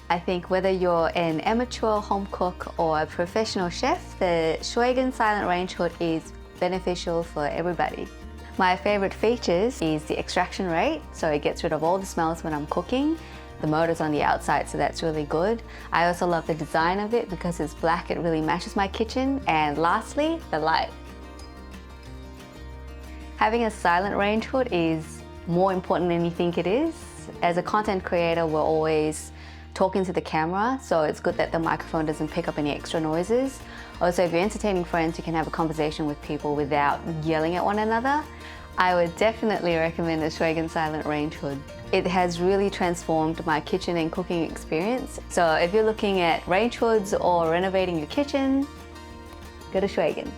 I think whether you're an amateur home cook or a professional chef, the Schweigen Silent Rangehood is beneficial for everybody. My favorite features is the extraction rate, so it gets rid of all the smells when I'm cooking. The motor's on the outside, so that's really good. I also love the design of it because it's black, it really matches my kitchen. And lastly, the light. Having a silent range hood is more important than you think it is. As a content creator, we're always talking to the camera, so it's good that the microphone doesn't pick up any extra noises. Also, if you're entertaining friends, you can have a conversation with people without yelling at one another. I would definitely recommend the Schweigen Silent Rangehood. It has really transformed my kitchen and cooking experience. So if you're looking at range hoods or renovating your kitchen, go to Schweigen.